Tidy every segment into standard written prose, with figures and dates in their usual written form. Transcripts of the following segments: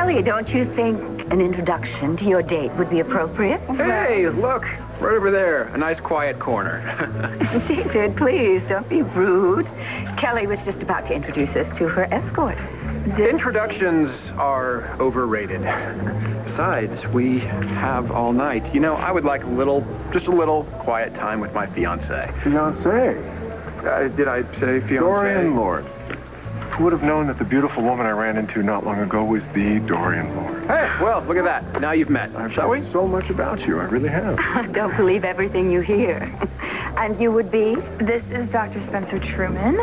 Kelly, don't you think an introduction to your date would be appropriate? Hey, look, right over there. A nice quiet corner. David, please, don't be rude. Kelly was just about to introduce us to her escort. Introductions are overrated. Besides, we have all night. You know, I would like just a little quiet time with my fiancée. Fiancée? Did I say fiancée? Dorian Lord. Who would have known that the beautiful woman I ran into not long ago was the Dorian Lord? Hey, well, look at that. Now you've met. I've Shall we? heard so much about you. I really have. Don't believe everything you hear. And you would be? This is Dr. Spencer Truman.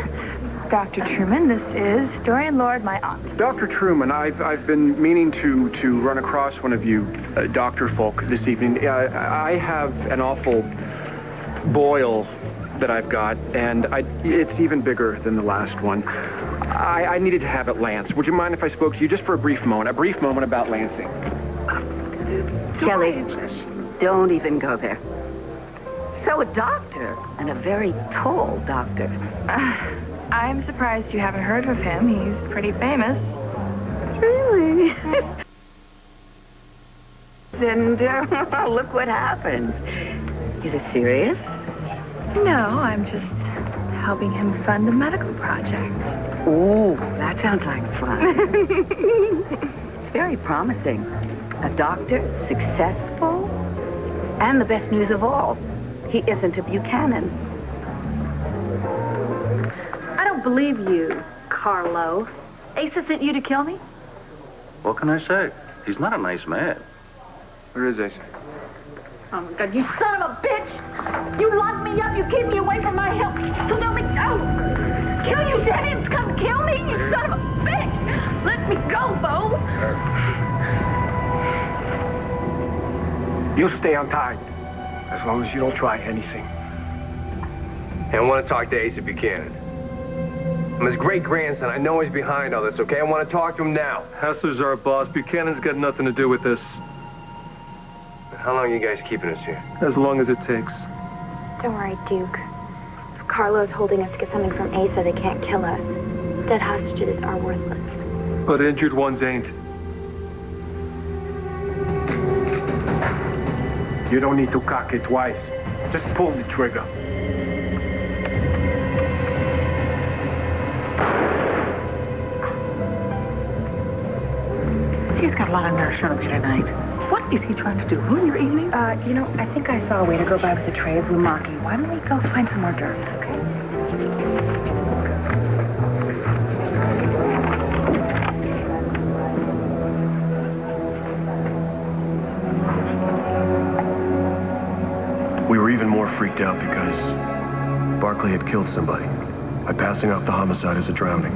Dr. Truman, this is Dorian Lord, my aunt. Dr. Truman, I've been meaning to run across one of you, Dr. Folk, this evening. I have an awful boil that I've got, and it's even bigger than the last one. I needed to have it lanced. Would you mind if I spoke to you just for a brief moment about lancing? Kelly, don't even go there. So a doctor, and a very tall doctor. I'm surprised you haven't heard of him. He's pretty famous. Really? And look what happened. Is it serious? No, I'm just helping him fund a medical project. Ooh, that sounds like fun. It's very promising. A doctor, successful, and the best news of all, he isn't a Buchanan. I don't believe you, Carlo. Asa sent you to kill me? What can I say? He's not a nice man. Where is Asa? Oh, my God, you son of a bitch! You locked me up, you keep me away from my help. So let me go! Kill you, dead-ends, come kill me, you son of a bitch! Let me go, Bo! You stay untied, as long as you don't try anything. Hey, I want to talk to Asa Buchanan. I'm his great-grandson. I know he's behind all this, okay? I want to talk to him now. Hessler's our boss. Buchanan's got nothing to do with this. How long are you guys keeping us here? As long as it takes. Don't worry, Duke. If Carlo's holding us to get something from Asa, they can't kill us. Dead hostages are worthless. But injured ones ain't. You don't need to cock it twice. Just pull the trigger. He's got a lot of nerve showing me tonight. What is he trying to do? Ruin your evening? You know, I think I saw a way to go by with a tray of umaki. Why don't we go find some hors d'oeuvres, okay? We were even more freaked out because Barclay had killed somebody by passing off the homicide as a drowning.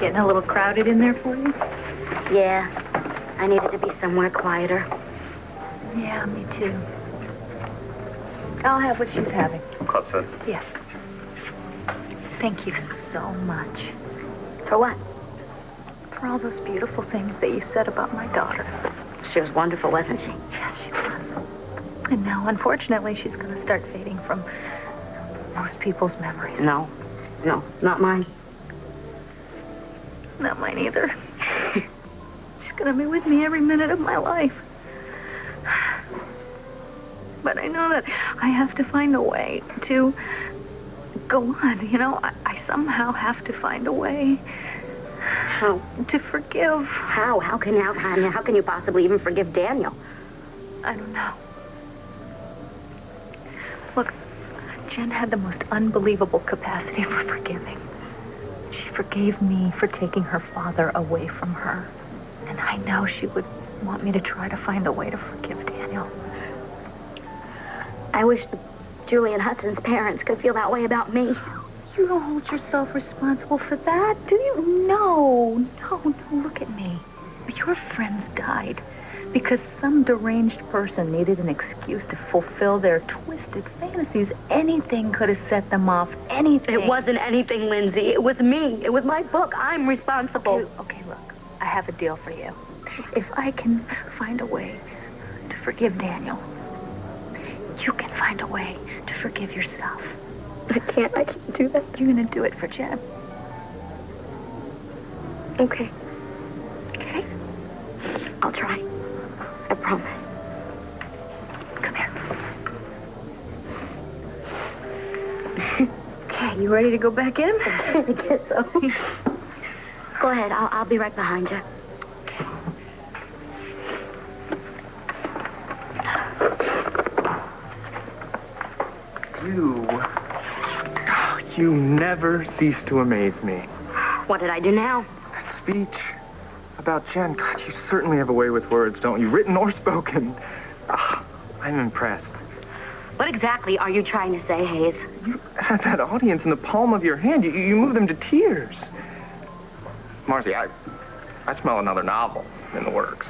Getting a little crowded in there for you? Yeah, I needed to be somewhere quieter. Yeah, me too. I'll have what she's having. Club set. Yes. Thank you so much. For what? For all those beautiful things that you said about my daughter. She was wonderful, wasn't she? Yes, she was. And now, unfortunately, she's going to start fading from most people's memories. No, not mine. Not mine either. She's going to be with me every minute of my life. But I know that I have to find a way to go on. You know, I somehow have to find a way. How? To forgive. How? How can you possibly even forgive Daniel? I don't know. Look, Jen had the most unbelievable capacity for forgiving. She forgave me for taking her father away from her. And I know she would want me to try to find a way to forgive I wish Julian Hudson's parents could feel that way about me. You don't hold yourself responsible for that, do you? No, look at me. Your friends died because some deranged person needed an excuse to fulfill their twisted fantasies. Anything could have set them off. Anything. It wasn't anything, Lindsay. It was me. It was my book. I'm responsible. Okay, look. I have a deal for you. If I can find a way to forgive Daniel, you can find a way to forgive yourself. I can't do that. You're going to do it for Jeb. Okay. Okay? I'll try. I promise. Come here. Okay, you ready to go back in? I guess so. Go ahead. I'll be right behind you. You never cease to amaze me. What did I do now? That speech about Jen, God, you certainly have a way with words, don't you? Written or spoken. I'm impressed. What exactly are you trying to say, Hayes? You had that audience in the palm of your hand. You moved them to tears. Marcy, I smell another novel in the works.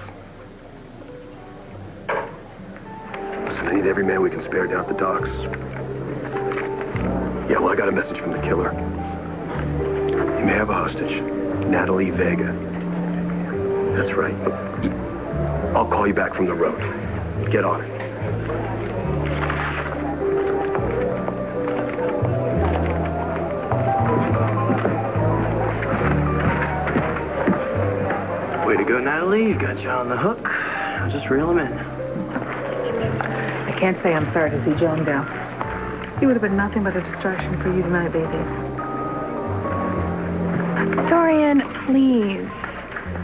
Listen, I need every man we can spare down at the docks. Yeah, well, I got a message from the killer. He may have a hostage, Natalie Vega. That's right. I'll call you back from the road. Get on it. Way to go, Natalie. You got you on the hook. I'll just reel him in. I can't say I'm sorry to see Joan go. He would have been nothing but a distraction for you tonight, baby. Dorian, please.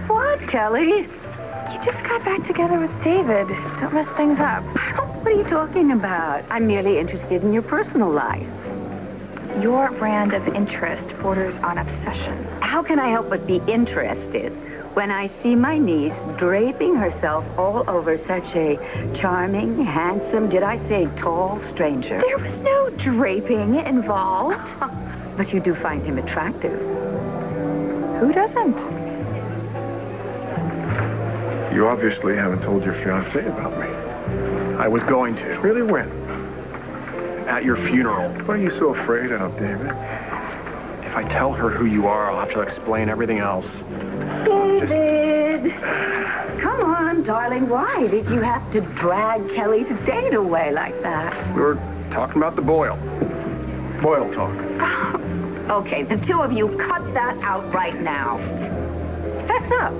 What, Kelly? You just got back together with David. Don't mess things up. What are you talking about? I'm merely interested in your personal life. Your brand of interest borders on obsession. How can I help but be interested when I see my niece draping herself all over such a charming, handsome, did I say tall stranger? There was no draping involved. But you do find him attractive. Who doesn't? You obviously haven't told your fiancée about me. I was going to. Really, when? At your funeral. What are you so afraid of, David? If I tell her who you are, I'll have to explain everything else. David! Come on, darling. Why did you have to drag Kelly's date away like that? We were talking about the boil. Boil talk. Okay, the two of you cut that out right now. Fess up.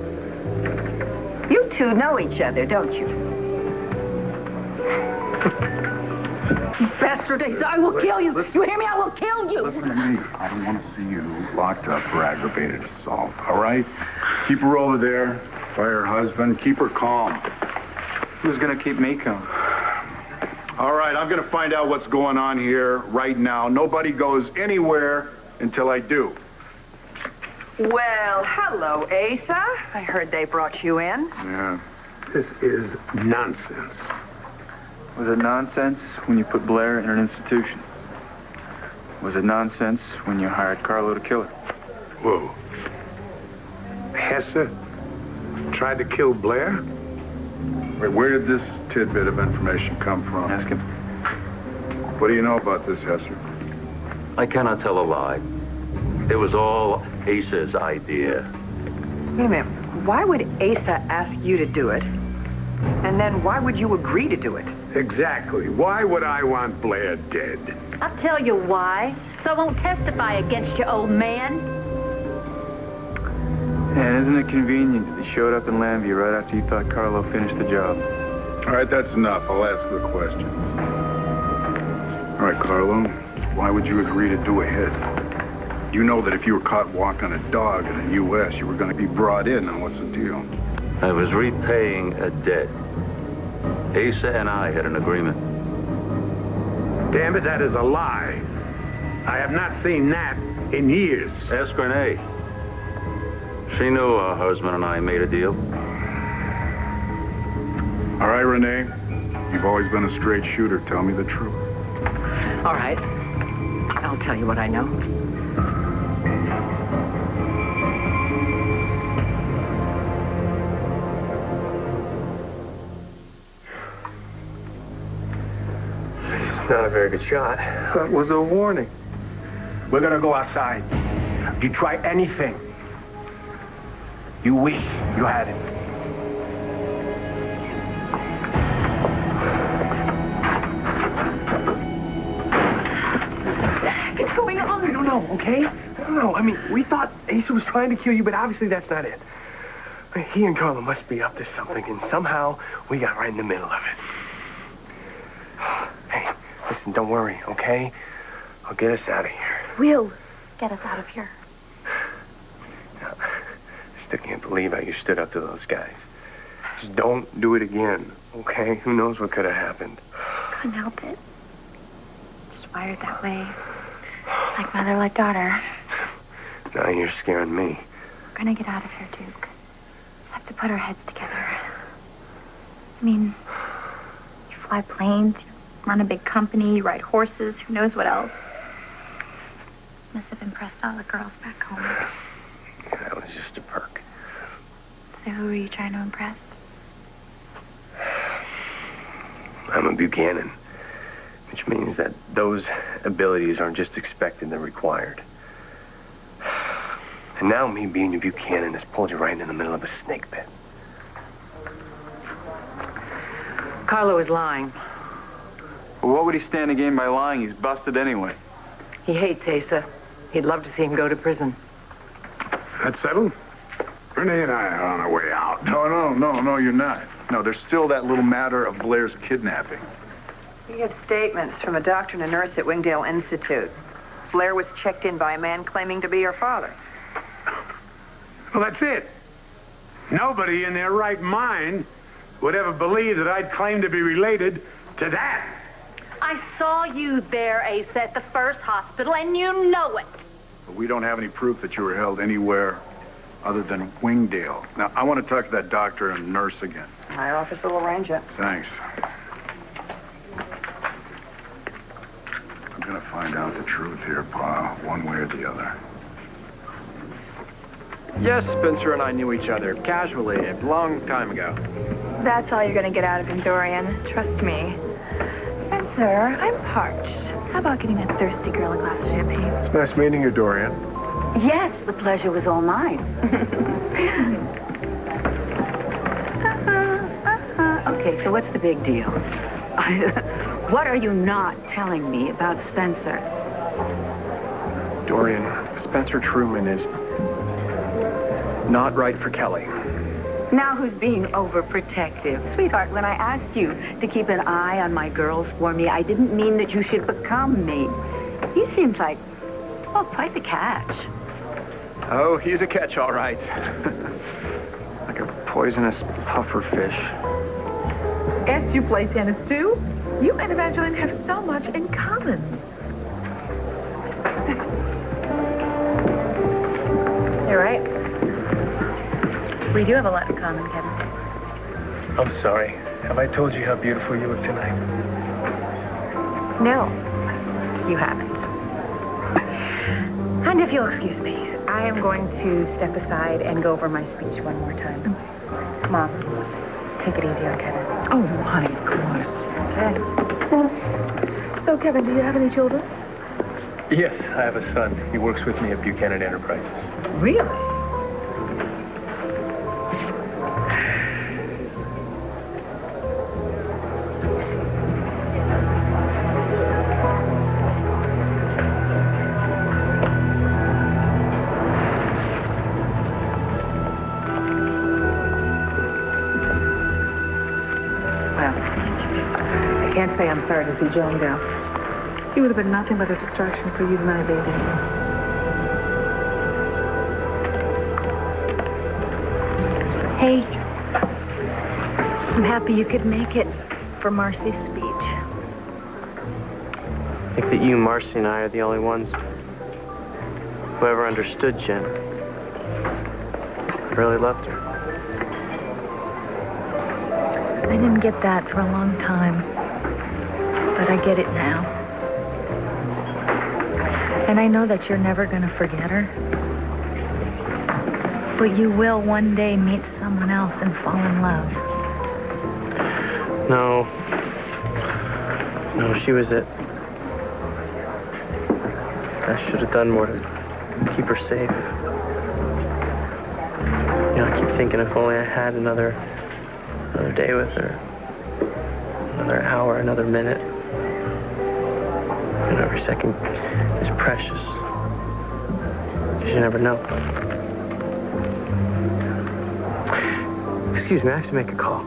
You two know each other, don't you? Bastard, I will kill you. You hear me? I will kill you. Listen to me. I don't want to see you locked up for aggravated assault, all right? Keep her over there. Fire her husband. Keep her calm. Who's going to keep me calm? All right, I'm going to find out what's going on here right now. Nobody goes anywhere until I do. Well, hello, Asa. I heard they brought you in. Yeah. This is nonsense. Was it nonsense when you put Blair in an institution? Was it nonsense when you hired Carlo to kill her? Whoa. Hesse tried to kill Blair? Wait, where did this tidbit of information come from? Ask him. What do you know about this, Hesse? I cannot tell a lie. It was all Asa's idea. Wait a minute. Why would Asa ask you to do it? And then why would you agree to do it? Exactly. Why would I want Blair dead? I'll tell you why. So I won't testify against you, old man. And isn't it convenient that he showed up in Llanview right after you thought Carlo finished the job? All right, that's enough. I'll ask the questions. All right, Carlo, why would you agree to do a hit? You know that if you were caught walking a dog in the U.S., you were going to be brought in. Now, what's the deal? I was repaying a debt. Asa and I had an agreement. Damn it, that is a lie. I have not seen that in years. Ask Renee. She knew her husband and I made a deal. All right, Renee. You've always been a straight shooter. Tell me the truth. All right. I'll tell you what I know. Not a very good shot. That was a warning. We're gonna go outside. You try anything. You wish you had it. What's going on? I don't know, okay? I don't know. I mean, we thought Asa was trying to kill you, but obviously that's not it. He and Carla must be up to something, and somehow we got right in the middle of it. Hey, listen, don't worry, okay? I'll get us out of here. We'll get us out of here. I still can't believe how you stood up to those guys. Just don't do it again, okay? Who knows what could have happened? Couldn't help it. Just wired that way. Like mother, like daughter. Now you're scaring me. We're gonna get out of here, Duke. Just have to put our heads together. I mean, you fly planes, you run a big company, you ride horses, who knows what else. Must have impressed all the girls back home. Yeah, that was just a perk. So who are you trying to impress? I'm a Buchanan, which means that those abilities aren't just expected, they're required. And now me being a Buchanan has pulled you right in the middle of a snake pit. Carlo is lying. Well, what would he stand to gain by lying? He's busted anyway. He hates Asa. He'd love to see him go to prison. That's settled? Renee and I are on our way out. No, you're not. No, there's still that little matter of Blair's kidnapping. We had statements from a doctor and a nurse at Wingdale Institute. Blair was checked in by a man claiming to be her father. Well, that's it. Nobody in their right mind would ever believe that I'd claim to be related to that. I saw you there, Asa, at the first hospital, and you know it. But we don't have any proof that you were held anywhere other than Wingdale. Now, I want to talk to that doctor and nurse again. My office will arrange it. Thanks. I'm going to find out the truth here, Pa, one way or the other. Yes, Spencer and I knew each other casually a long time ago. That's all you're gonna get out of him, Dorian. Trust me. Spencer, I'm parched. How about getting that thirsty girl a glass of champagne? It's nice meeting you, Dorian. Yes, the pleasure was all mine. Okay, so what's the big deal? What are you not telling me about Spencer? Dorian, Spencer Truman is not right for Kelly. Now who's being overprotective? Sweetheart, when I asked you to keep an eye on my girls for me, I didn't mean that you should become me. He seems like, well, quite the catch. Oh, he's a catch, all right. Like a poisonous puffer fish. And you play tennis, too? You and Evangeline have so much in common. You're right. We do have a lot in common, Kevin. I'm sorry. Have I told you how beautiful you look tonight? No, you haven't. And if you'll excuse me, I am going to step aside and go over my speech one more time. Mom, take it easy on Kevin. Oh, my goodness. Okay. So, Kevin, do you have any children? Yes, I have a son. He works with me at Buchanan Enterprises. Really? I can't say I'm sorry to see Joan go. He would have been nothing but a distraction for you tonight, baby. Hey, I'm happy you could make it for Marcy's speech. I think that you, Marcy, and I are the only ones who ever understood Jen. Really loved her. I didn't get that for a long time. But I get it now. And I know that you're never going to forget her. But you will one day meet someone else and fall in love. No. No, she was it. I should have done more to keep her safe. You know, I keep thinking if only I had another day with her. Another hour, another minute. And every second is precious. Because you never know. Excuse me, I have to make a call.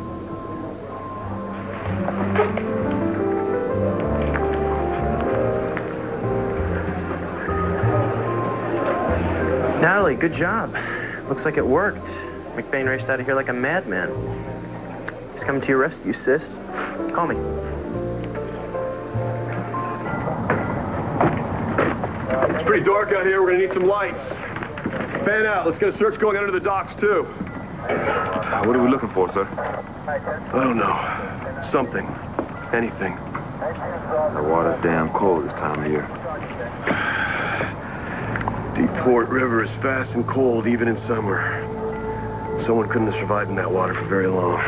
Natalie, good job. Looks like it worked. McBain raced out of here like a madman. He's coming to your rescue, sis. Call me. It's pretty dark out here. We're gonna need some lights. Fan out. Let's get a search going under the docks, too. What are we looking for, sir? I don't know. Something. Anything. The water's damn cold this time of year. Deeport River is fast and cold, even in summer. Someone couldn't have survived in that water for very long.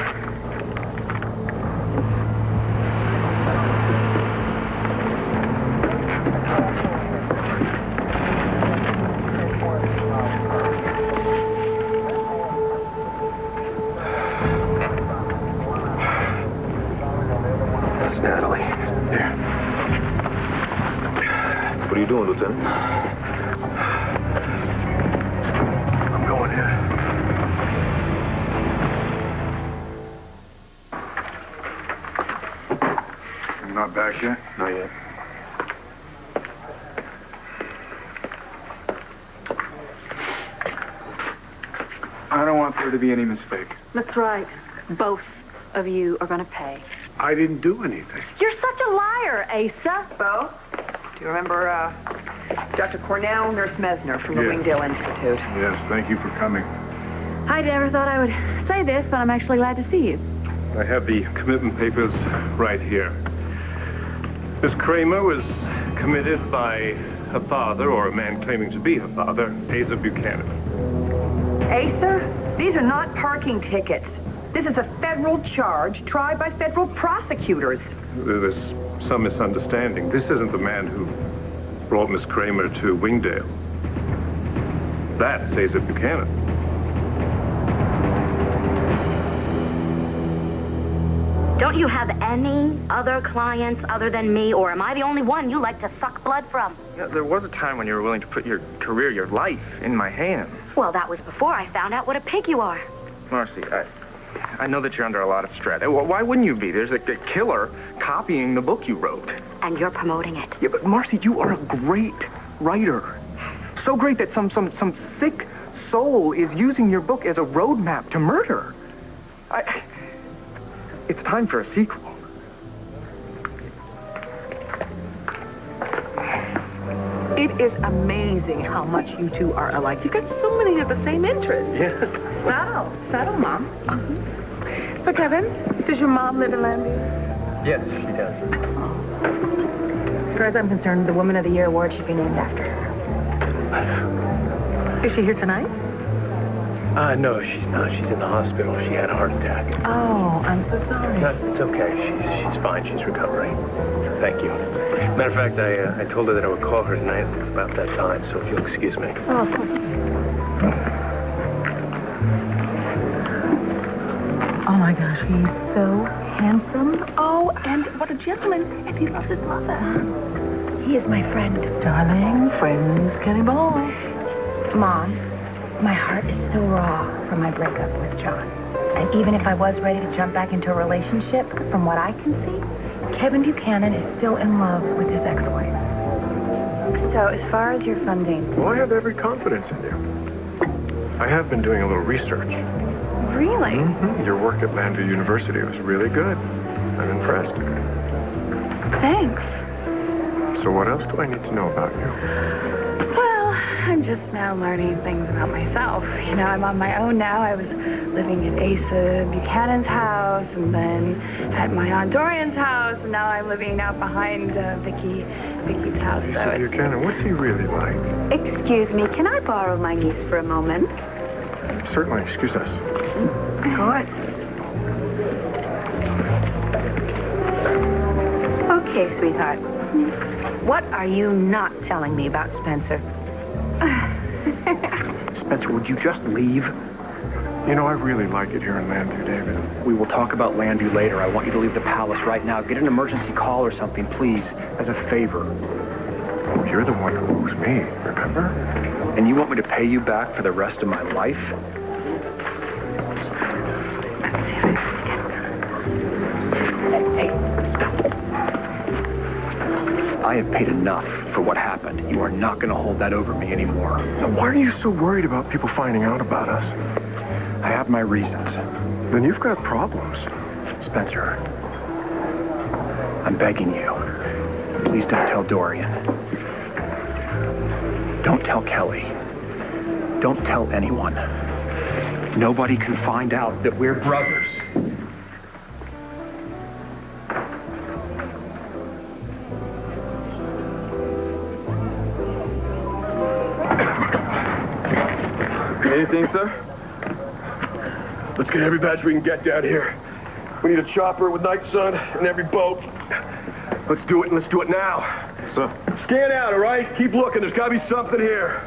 That's Natalie. Here. What are you doing, Lieutenant? I'm going in. You're not back yet? Not yet. I don't want there to be any mistake. That's right. Both of you are going to pay. I didn't do anything. You're such a liar, Asa. Bo, do you remember Dr. Cornell, Nurse Mesner from the Yes. Wingdale Institute? Yes, thank you for coming. I never thought I would say this, but I'm actually glad to see you. I have the commitment papers right here. Miss Kramer was committed by her father, or a man claiming to be her father, Asa Buchanan. Asa, these are not parking tickets. This is a federal charge tried by federal prosecutors. There's some misunderstanding. This isn't the man who brought Miss Kramer to Wingdale. That's Asa Buchanan. Don't you have any other clients other than me, or am I the only one you like to suck blood from? Yeah, there was a time when you were willing to put your career, your life, in my hands. Well, that was before I found out what a pig you are. Marcy, I know that you're under a lot of stress. Why wouldn't you be? There's a killer copying the book you wrote. And you're promoting it. Yeah, but Marcy, you are a great writer. So great that some sick soul is using your book as a roadmap to murder. It's time for a sequel. It is amazing how much you two are alike. You got so many of the same interests. Yeah. Subtle, Mom. So, Kevin, does your mom live in Lambie? Yes, she does. As far as I'm concerned, the Woman of the Year award should be named after her. Is she here tonight? No, she's not. She's in the hospital. She had a heart attack. Oh, I'm so sorry. No, it's okay. She's fine. She's recovering. So thank you. Matter of fact, I told her that I would call her tonight. It's about that time, so if you'll excuse me. Oh, of course. Oh, my gosh, he's so handsome. Oh, and what a gentleman. And he loves his mother. He is my friend. Darling, friends can evolve. Mom, my heart is still raw from my breakup with John. And even if I was ready to jump back into a relationship, from what I can see, Kevin Buchanan is still in love with his ex-wife. So, as far as your funding... Well, I have every confidence in you. I have been doing a little research. Really? Mm-hmm. Your work at Lambie University was really good. I'm impressed. Thanks. So what else do I need to know about you? Well, I'm just now learning things about myself. You know, I'm on my own now. I was living at Asa Buchanan's house, and then at my Aunt Dorian's house, and now I'm living out behind Vicky's house. Asa Buchanan, what's he really like? Excuse me, can I borrow my niece for a moment? Certainly, excuse us. Of course. Okay, sweetheart. What are you not telling me about Spencer? Spencer, would you just leave? You know, I really like it here in Landview, David. We will talk about Landview later. I want you to leave the palace right now. Get an emergency call or something, please, as a favor. Oh, you're the one who owes me, remember? And you want me to pay you back for the rest of my life? I have paid enough for what happened. You are not going to hold that over me anymore. Now, why are you so worried about people finding out about us? I have my reasons. Then you've got problems. Spencer, I'm begging you. Please don't tell Dorian. Don't tell Kelly. Don't tell anyone. Nobody can find out that we're brothers. Anything, sir? Let's get every badge we can get down here. We need a chopper with night sun in every boat. Let's do it, and let's do it now. Sir. Scan out, all right? Keep looking. There's got to be something here.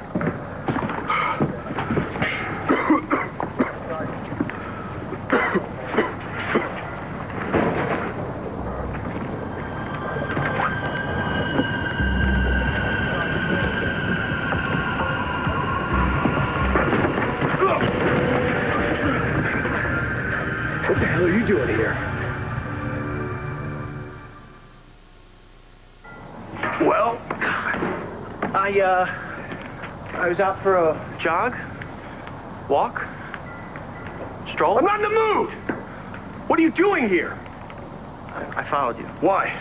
What the hell are you doing here? Well, I was out for a jog, walk, stroll. I'm not in the mood! What are you doing here? I followed you. Why?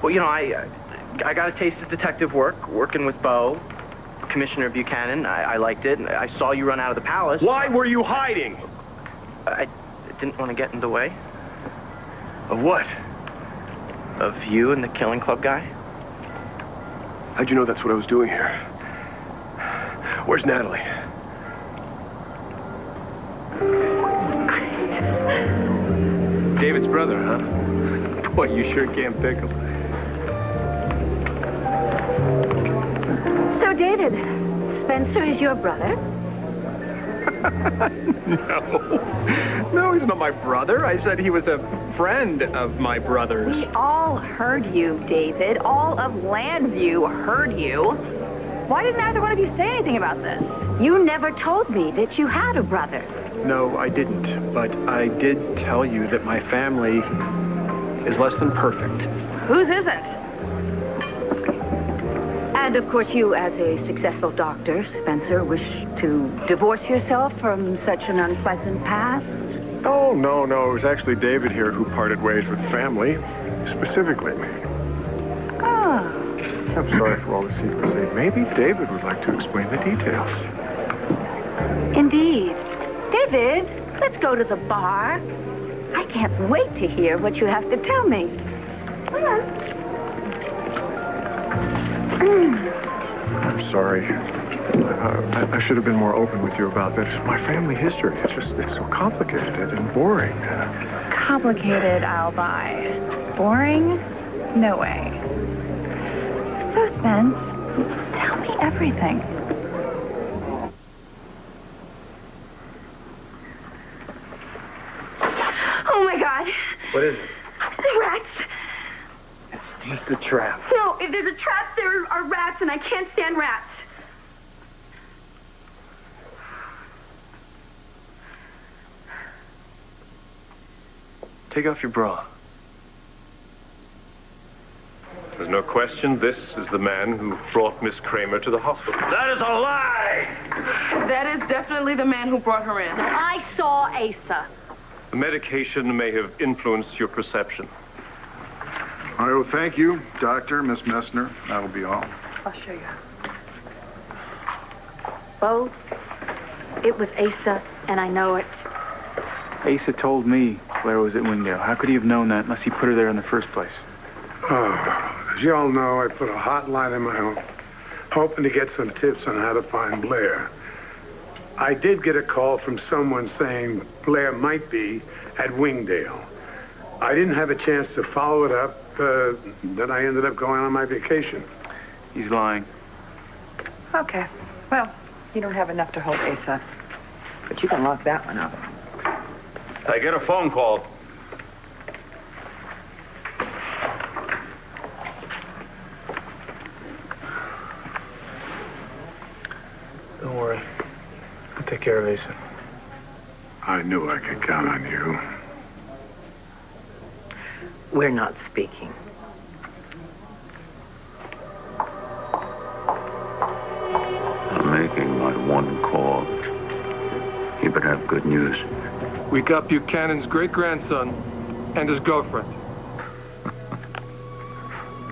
Well, you know, I got a taste of detective work, working with Bo, Commissioner Buchanan. I liked it. I saw you run out of the palace. Why were you hiding? I didn't want to get in the way. Of what? Of you and the Killing Club guy. How'd you know that's what I was doing here? Where's Natalie? David's brother, huh? Boy, you sure can't pick him. So, David, Spencer is your brother? No, he's not my brother. I said he was a friend of my brother's. We all heard you, David. All of Landview heard you. Why didn't either one of you say anything about this? You never told me that you had a brother. No, I didn't. But I did tell you that my family is less than perfect. Whose isn't? And, of course, you, as a successful doctor, Spencer, wish to divorce yourself from such an unpleasant past? Oh, no. It was actually David here who parted ways with family. Specifically me. Ah. I'm sorry for all the secrecy. Maybe David would like to explain the details. Indeed. David, let's go to the bar. I can't wait to hear what you have to tell me. Come on. I'm sorry. I should have been more open with you about this. My family history, it's so complicated and boring. Complicated, I'll buy. Boring? No way. So, Spence, tell me everything. Oh, my God. What is it? The rats. It's just a trap. No, if there's a trap, there are rats, and I can't stand rats. Take off your bra. There's no question this is the man who brought Miss Kramer to the hospital. That is a lie! That is definitely the man who brought her in. I saw Asa. The medication may have influenced your perception. All right, well, thank you, Doctor, Miss Messner. That'll be all. I'll show you. Both. It was Asa, and I know it. Asa told me Blair was at Wingdale. How could he have known that unless he put her there in the first place? Oh, as you all know, I put a hotline in my home, hoping to get some tips on how to find Blair. I did get a call from someone saying Blair might be at Wingdale. I didn't have a chance to follow it up. Then I ended up going on my vacation. He's lying. Okay. Well, you don't have enough to hold Asa. But you can lock that one up. I get a phone call. Don't worry. I'll take care of Asa. I knew I could count on you. We're not speaking. I'm making my one call. You better have good news. We got Buchanan's great-grandson and his girlfriend.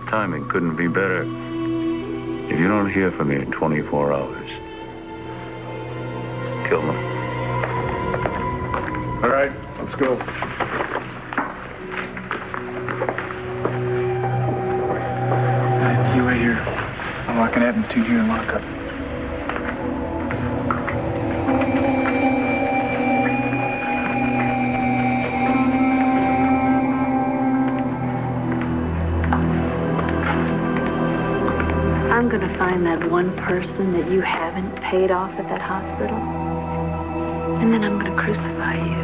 Timing couldn't be better. If you don't hear from me in 24 hours, kill them. All right, let's go. You wait here. I'm locking Evan to you and lock up. I'm going to find that one person that you haven't paid off at that hospital. And then I'm going to crucify you.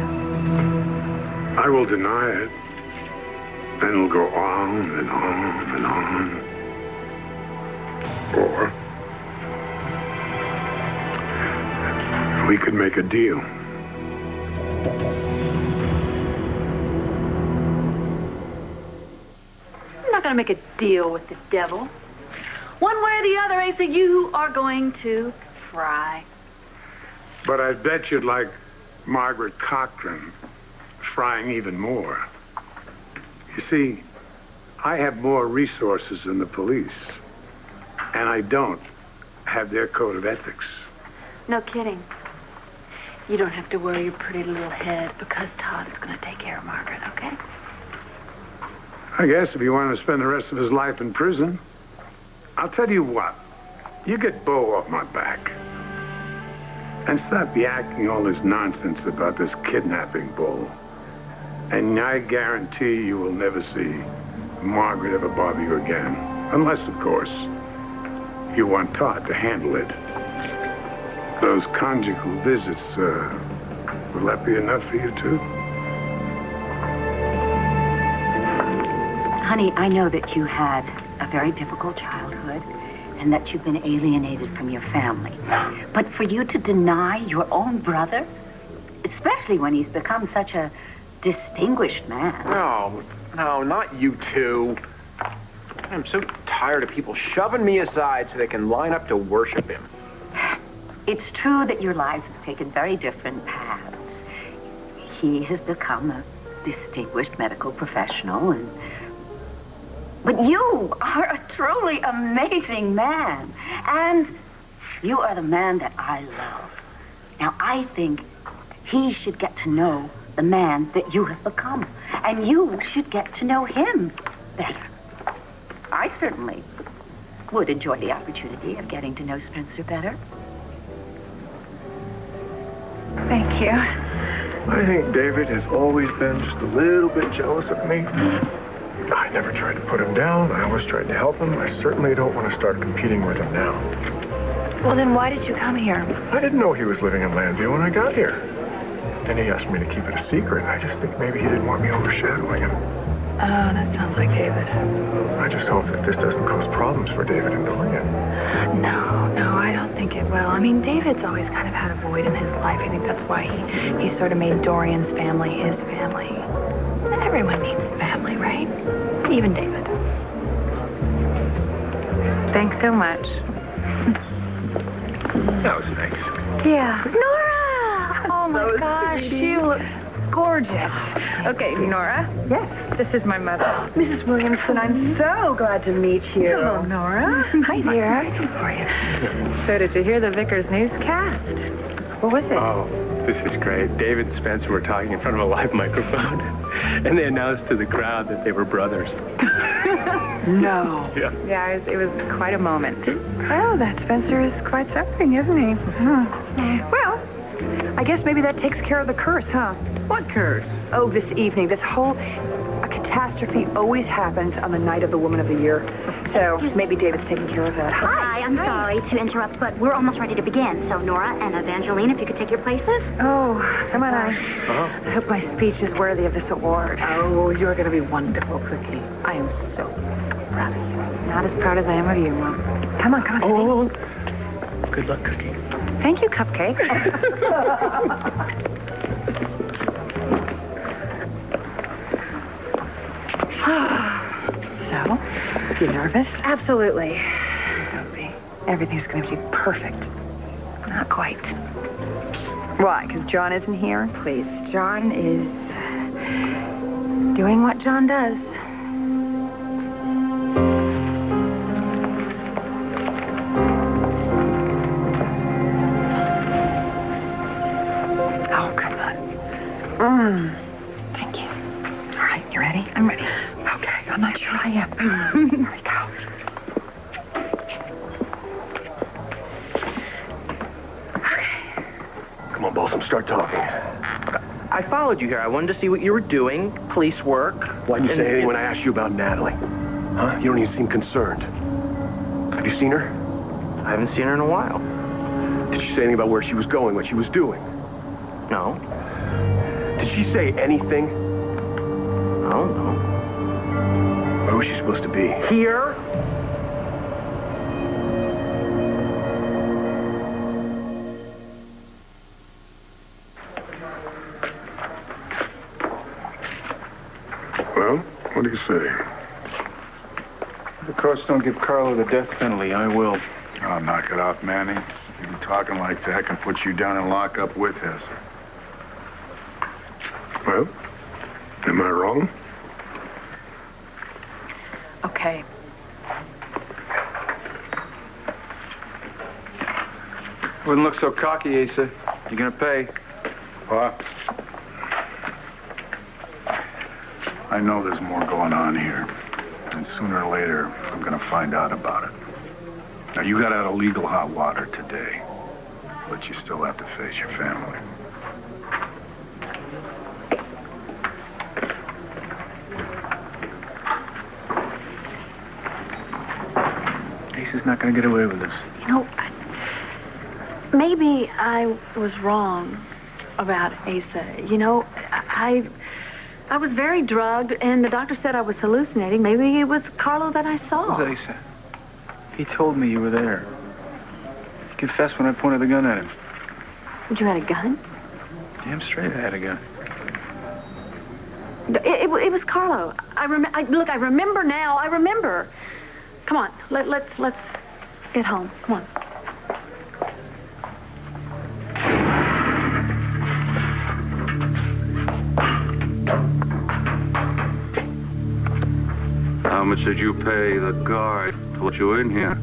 I will deny it. Then it'll go on and on and on. Or we could make a deal. I'm not going to make a deal with the devil. One way or the other, Asa, you are going to fry. But I bet you'd like Margaret Cochran frying even more. You see, I have more resources than the police. And I don't have their code of ethics. No kidding. You don't have to worry your pretty little head because Todd is going to take care of Margaret, okay? I guess if you want to spend the rest of his life in prison, I'll tell you what. You get Bo off my back. And stop yakking all this nonsense about this kidnapping bull. And I guarantee you will never see Margaret ever bother you again. Unless, of course, you want Todd to handle it. Those conjugal visits, will that be enough for you, too? Honey, I know that you had a very difficult childhood and that you've been alienated from your family. But for you to deny your own brother, especially when he's become such a distinguished man. No, not you two. I'm so tired of people shoving me aside so they can line up to worship him. It's true that your lives have taken very different paths. He has become a distinguished medical professional, but you are a truly amazing man. And you are the man that I love. Now, I think he should get to know the man that you have become. And you should get to know him better. I certainly would enjoy the opportunity of getting to know Spencer better. Thank you. I think David has always been just a little bit jealous of me. I never tried to put him down. I always tried to help him. I certainly don't want to start competing with him now. Well, then why did you come here? I didn't know he was living in Landview when I got here. And he asked me to keep it a secret. I just think maybe he didn't want me overshadowing him. Oh, that sounds like David. I just hope that this doesn't cause problems for David and Dorian. No, I don't think it will. I mean, David's always kind of had a void in his life. I think that's why he sort of made Dorian's family his family. Everyone needs a family, right? Even David. Thanks so much. That was nice. Yeah. Nora! Oh, my gosh. You look... gorgeous. Okay, Nora. Yes. This is my mother. Mrs. Williamson, I'm so glad to meet you. Hello, Nora. Hi, dear. How are you? So did you hear the Vicar's newscast? What was it? Oh, this is great. David and Spencer were talking in front of a live microphone, and they announced to the crowd that they were brothers. No. Yeah. Yeah, it was quite a moment. Well, that Spencer is quite something, isn't he? Well, I guess maybe that takes care of the curse, huh? What curse? Oh, this evening, this whole catastrophe always happens on the night of the Woman of the Year. So maybe David's taking care of that. Hi, I'm sorry to interrupt, but we're almost ready to begin. So, Nora and Evangeline, if you could take your places. Oh, come on, I hope my speech is worthy of this award. Oh, you're going to be wonderful, Cookie. I am so proud of you. Not as proud as I am of you, Mom. Come on. Oh, good luck, Cookie. Thank you, Cupcake. So, you nervous? Absolutely. Don't be. Everything's going to be perfect. Not quite. Why? Because John isn't here? Please, John is doing what John does. Oh, come on. Thank you. All right, you ready? I'm ready. Okay, I'm not sure I am. Here we go. Come on, Balsam, start talking. I followed you here. I wanted to see what you were doing, police work. Why'd you say anything when I asked you about Natalie? Huh? You don't even seem concerned. Have you seen her? I haven't seen her in a while. Did she say anything about where she was going, what she was doing? No. Did she say anything? I don't know. Where was she supposed to be? Here? Well, what do you say? If the courts don't give Carlo the death penalty, I will. Oh, knock it off, Manny. You be talking like that can put you down in lockup with Hesser. Well, am I wrong? Okay. Wouldn't look so cocky, Asa. You gonna pay? What? I know there's more going on here. And sooner or later, I'm gonna find out about it. Now, you got out of legal hot water today. But you still have to face your family. Asa's not gonna get away with this. You know, maybe I was wrong about Asa. You know, I was very drugged, and the doctor said I was hallucinating. Maybe it was Carlo that I saw. Who's Asa? He told me you were there. He confessed when I pointed the gun at him. You had a gun? Damn straight I had a gun. It was Carlo. Look, I remember now. I remember. Come on, let's get home. Come on. How much did you pay the guard to let you in here?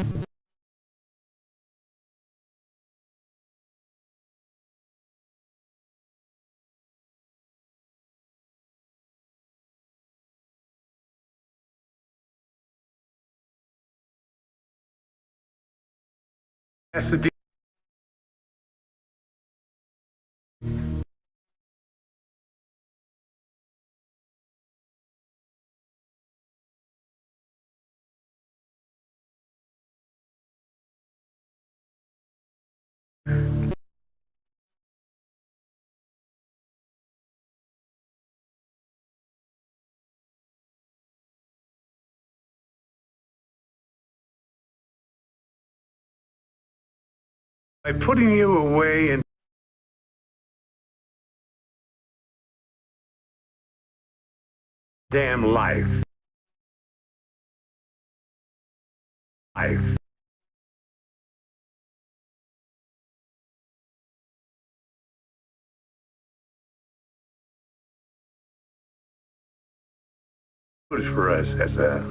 That's the deal. By putting you away in damn life. For us as a...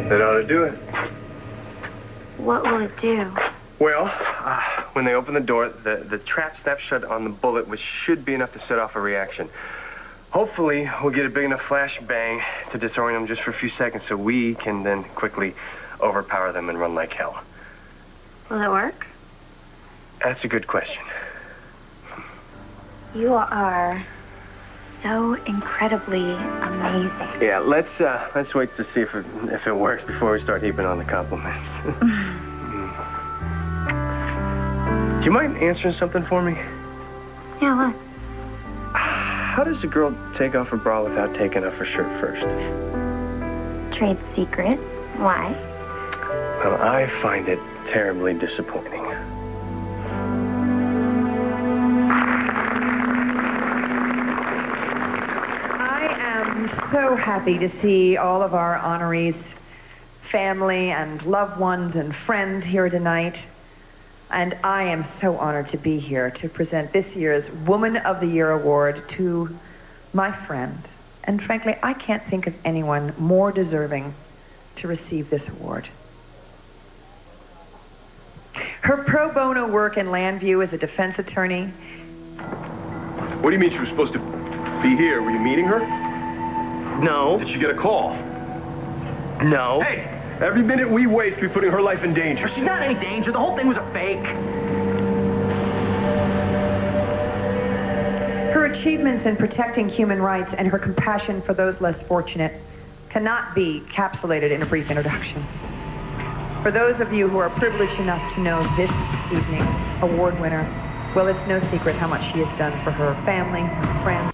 That ought to do it. What will it do? Well, when they open the door, the trap snaps shut on the bullet, which should be enough to set off a reaction. Hopefully, we'll get a big enough flash bang to disorient them just for a few seconds so we can then quickly overpower them and run like hell. Will it work? That's a good question. You are so incredibly amazing. Yeah, let's wait to see if it works before we start heaping on the compliments. Do you mind answering something for me? Yeah, what? How does a girl take off her bra without taking off her shirt first? Trade secret. Why? Well, I find it terribly disappointing. I'm so happy to see all of our honorees, family and loved ones and friends here tonight. And I am so honored to be here to present this year's Woman of the Year award to my friend. And frankly, I can't think of anyone more deserving to receive this award. Her pro bono work in Landview as a defense attorney. What do you mean she was supposed to be here? Were you meeting her? No. Did she get a call? No. Hey, every minute we waste, we're putting her life in danger. She's not in any danger. The whole thing was a fake. Her achievements in protecting human rights and her compassion for those less fortunate cannot be capsulated in a brief introduction. For those of you who are privileged enough to know this evening's award winner, well, it's no secret how much she has done for her family, her friends,